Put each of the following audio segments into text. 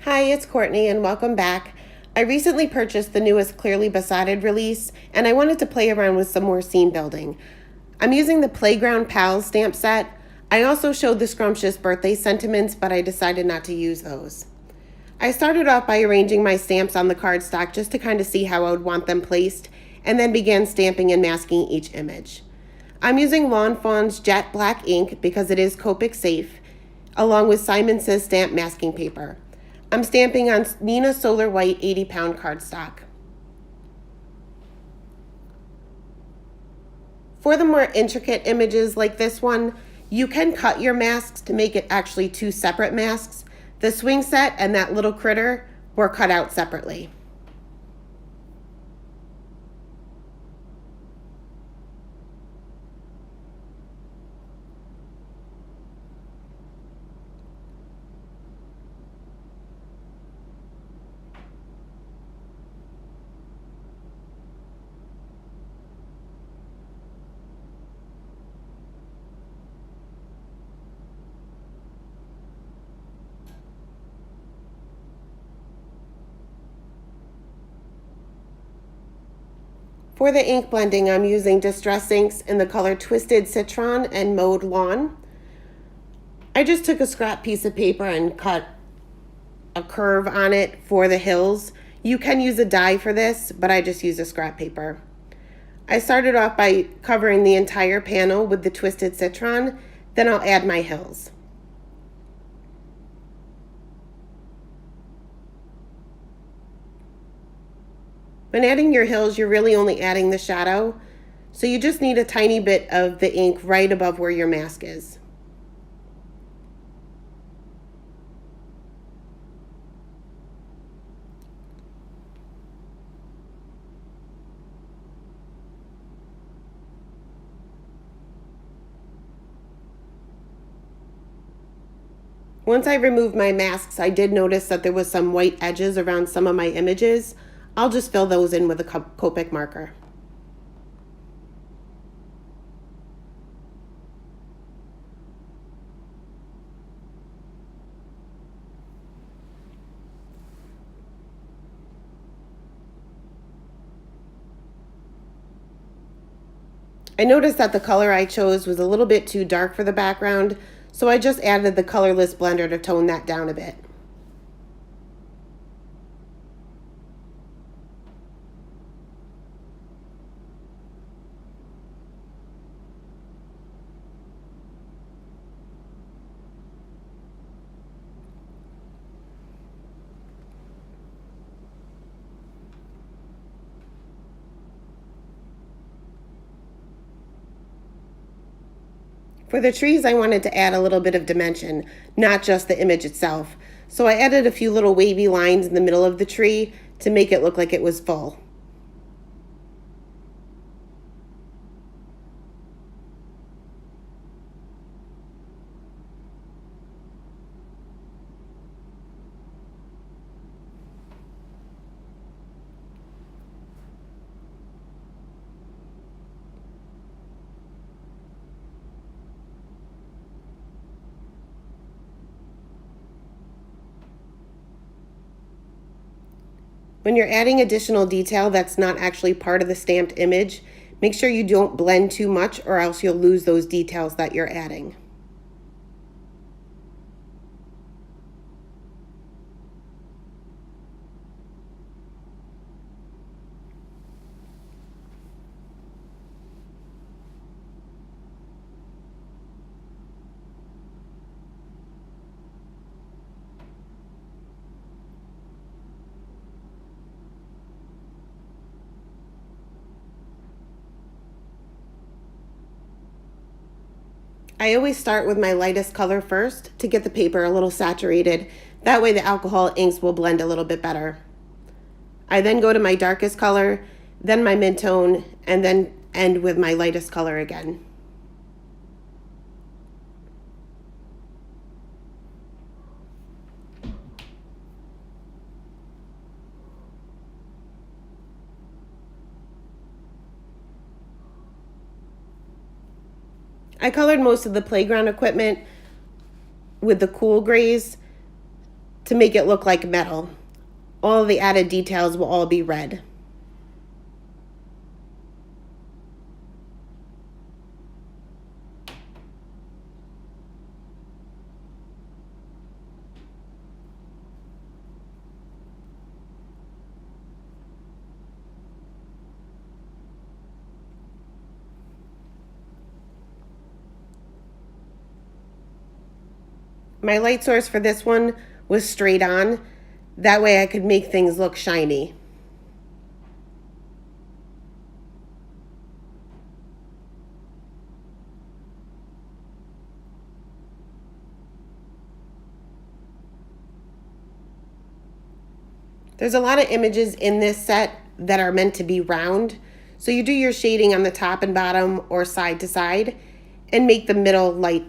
Hi, it's Courtney and welcome back. I recently purchased the newest Clearly Besotted release and I wanted to play around with some more scene building. I'm using the Playground Pals stamp set. I also showed the scrumptious birthday sentiments, but I decided not to use those. I started off by arranging my stamps on the cardstock just to kind of see how I would want them placed, and then began stamping and masking each image. I'm using Lawn Fawn's jet black ink because it is Copic safe, along with Simon Says stamp masking paper. I'm stamping on Nina Solar White 80-pound cardstock. For the more intricate images like this one, you can cut your masks to make it actually two separate masks. The swing set and that little critter were cut out separately. For the ink blending, I'm using Distress inks in the color Twisted Citron and Mauve Lawn. I just took a scrap piece of paper and cut a curve on it for the hills. You can use a die for this, but I just used a scrap paper. I started off by covering the entire panel with the Twisted Citron, then I'll add my hills. When adding your hills, you're really only adding the shadow, so you just need a tiny bit of the ink right above where your mask is. Once I removed my masks, I did notice that there was some white edges around some of my images. I'll just fill those in with a Copic marker. I noticed that the color I chose was a little bit too dark for the background, so I just added the colorless blender to tone that down a bit. For the trees, I wanted to add a little bit of dimension, not just the image itself. So I added a few little wavy lines in the middle of the tree to make it look like it was full. When you're adding additional detail that's not actually part of the stamped image, make sure you don't blend too much or else you'll lose those details that you're adding. I always start with my lightest color first to get the paper a little saturated. That way the alcohol inks will blend a little bit better. I then go to my darkest color, then my mid-tone, and then end with my lightest color again. I colored most of the playground equipment with the cool grays to make it look like metal. All the added details will all be red. My light source for this one was straight on. That way I could make things look shiny. There's a lot of images in this set that are meant to be round. So you do your shading on the top and bottom or side to side and make the middle light.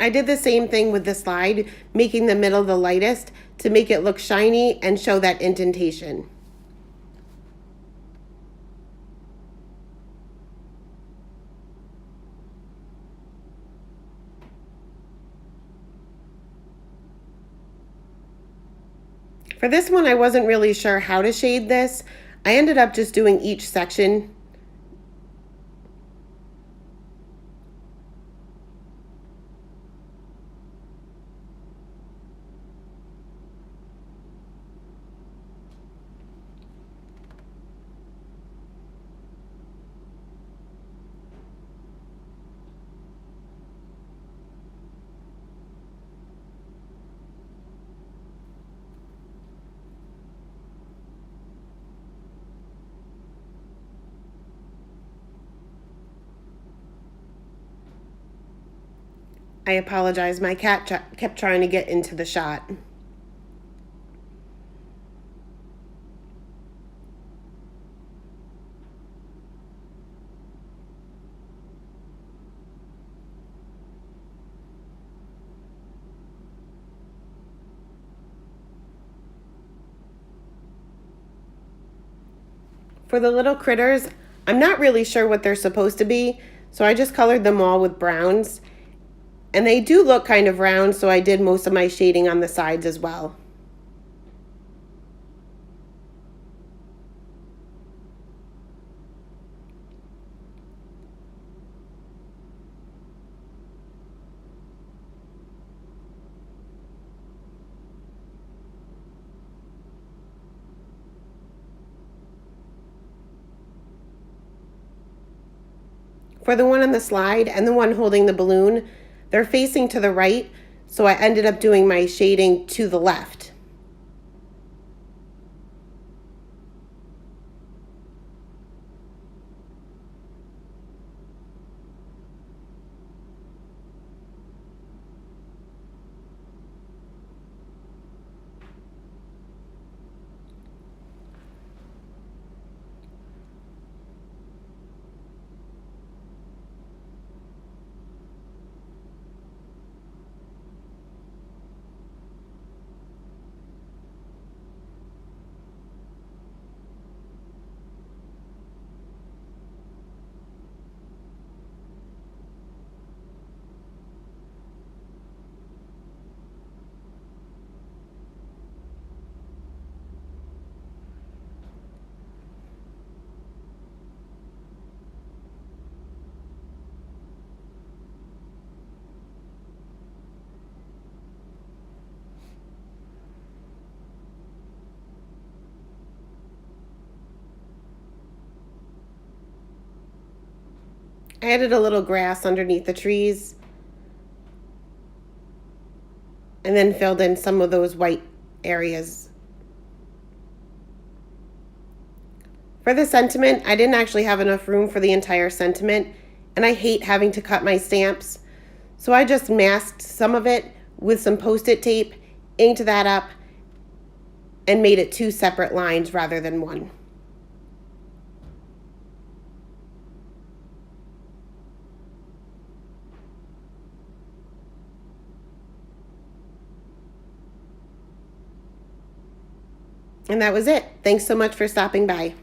I did the same thing with the slide, making the middle the lightest to make it look shiny and show that indentation. For this one, I wasn't really sure how to shade this. I ended up just doing each section. I apologize, my cat kept trying to get into the shot. For the little critters, I'm not really sure what they're supposed to be, so I just colored them all with browns. And they do look kind of round, so I did most of my shading on the sides as well. For the one on the slide and the one holding the balloon, they're facing to the right, so I ended up doing my shading to the left. I added a little grass underneath the trees and then filled in some of those white areas. For the sentiment, I didn't actually have enough room for the entire sentiment, and I hate having to cut my stamps. So I just masked some of it with some Post-it tape, inked that up, and made it 2 separate lines rather than 1. And that was it. Thanks so much for stopping by.